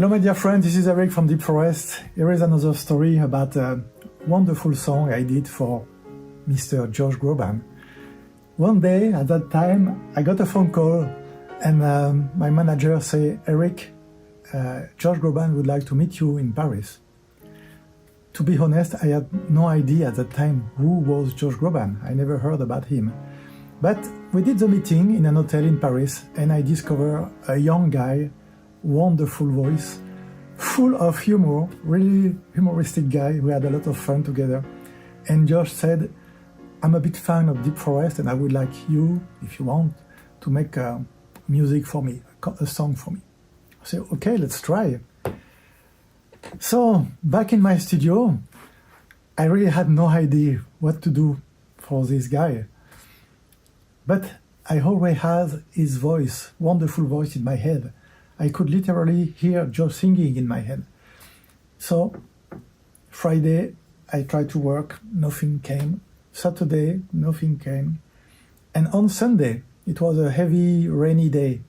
Hello my dear friend, this is Eric from Deep Forest. Here is another story about a wonderful song I did for Mr. Josh Groban. One day at that time I got a phone call and my manager said, Eric, Josh Groban would like to meet you in Paris. To be honest, I had no idea at that time who was Josh Groban. I never heard about him. But we did the meeting in an hotel in Paris and I discovered a young guy, wonderful voice, full of humor, really humoristic guy. We had a lot of fun together. And Josh said, I'm a big fan of Deep Forest and I would like you, if you want, to make music for me, a song for me. I said, okay, let's try. So back in my studio, I really had no idea what to do for this guy. But I always had his voice, wonderful voice in my head. I could literally hear Josh singing in my head. So Friday, I tried to work, nothing came. Saturday, nothing came. And on Sunday, it was a heavy, rainy day.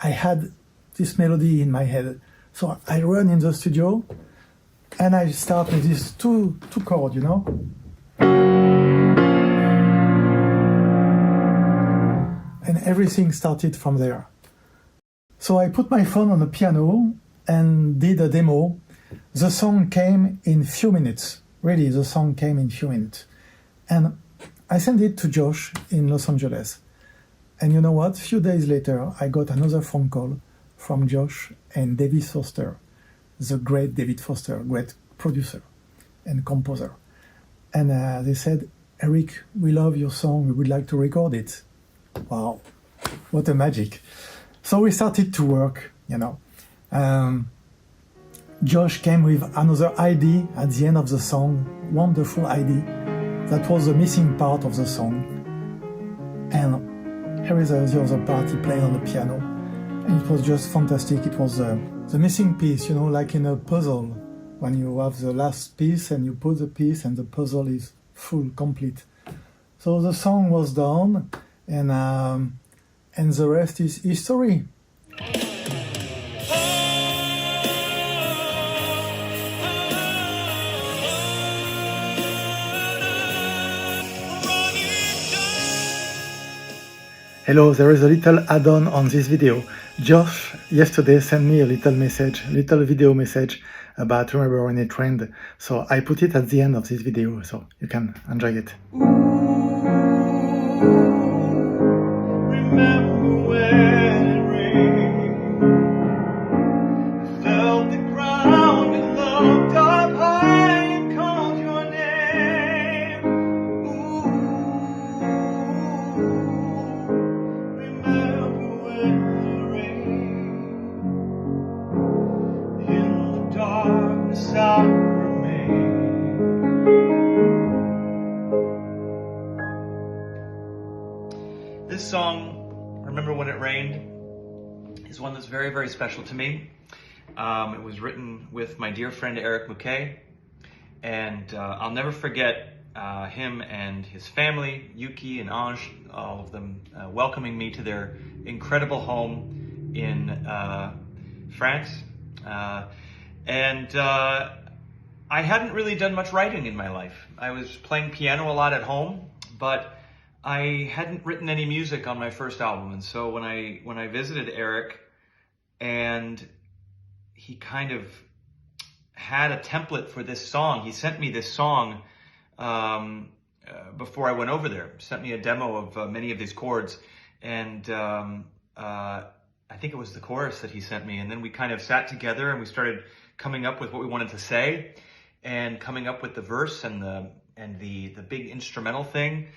I had this melody in my head. So I run in the studio and I start with these two chords, you know. And everything started from there. So I put my phone on the piano and did a demo. The song came in few minutes. Really, the song came in few minutes. And I sent it to Josh in Los Angeles. And you know what? A few days later, I got another phone call from Josh and David Foster, the great David Foster, great producer and composer. And they said, Eric, we love your song. We would like to record it. Wow, what a magic. So we started to work, you know. Josh came with another idea at the end of the song, wonderful idea. That was the missing part of the song. And here is the other part, he played on the piano. And it was just fantastic. It was the missing piece, you know, like in a puzzle. When you have the last piece and you put the piece and the puzzle is full, complete. So the song was done and the rest is history. Hello, there is a little add-on on this video. Josh yesterday sent me a little message, little video message about Remember When It Rained. So I put it at the end of this video, so you can enjoy it. Remember when it rained, I felt the ground and looked up high and called your name. Ooh, remember when it rained, in the darkness I remained. This song, Remember When It Rained, is one that's very, very special to me. It was written with my dear friend Eric Mouquet, and I'll never forget him and his family, Yuki and Ange, all of them welcoming me to their incredible home in France. And I hadn't really done much writing in my life. I was playing piano a lot at home, but I hadn't written any music on my first album. And so when I visited Eric, and he kind of had a template for this song, he sent me this song before I went over there, sent me a demo of many of these chords. And I think it was the chorus that he sent me. And then we kind of sat together and we started coming up with what we wanted to say and coming up with the verse and the big instrumental thing.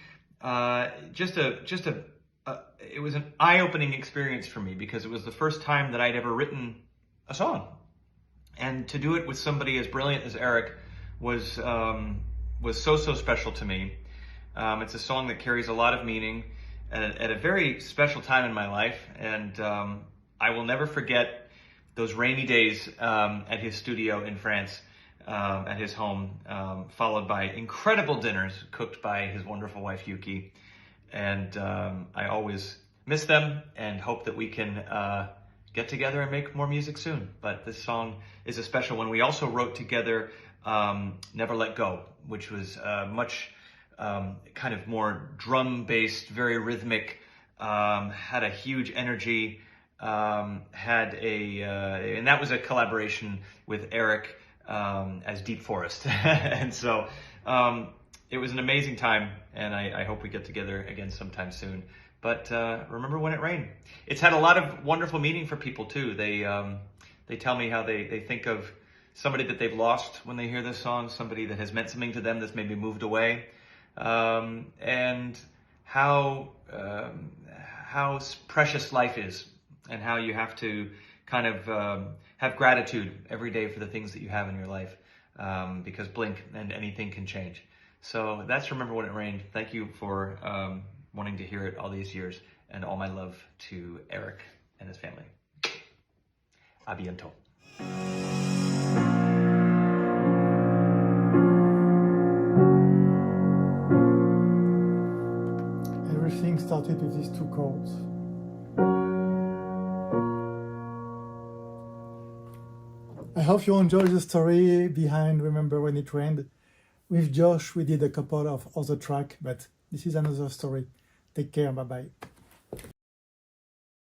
It was an eye-opening experience for me because it was the first time that I'd ever written a song, and to do it with somebody as brilliant as Eric was so special to me. It's a song that carries a lot of meaning at a very special time in my life, and I will never forget those rainy days at his studio in France. At his home, followed by incredible dinners cooked by his wonderful wife, Yuki. And I always miss them and hope that we can get together and make more music soon. But this song is a special one. We also wrote together Never Let Go, which was much kind of more drum-based, very rhythmic, had a huge energy, and that was a collaboration with Eric as Deep Forest. And so it was an amazing time, and I hope we get together again sometime soon. But remember when it rained. It's had a lot of wonderful meaning for people too. They tell me how they think of somebody that they've lost when they hear this song, somebody that has meant something to them that's maybe moved away, and how precious life is, and how you have to kind of have gratitude every day for the things that you have in your life, because blink and anything can change. So that's Remember When It Rained. Thank you for wanting to hear it all these years, and all my love to Eric and his family. A bientôt. Everything started with these two chords. I hope you enjoyed the story behind Remember When It Rained. With Josh, we did a couple of other tracks, but this is another story. Take care, bye-bye.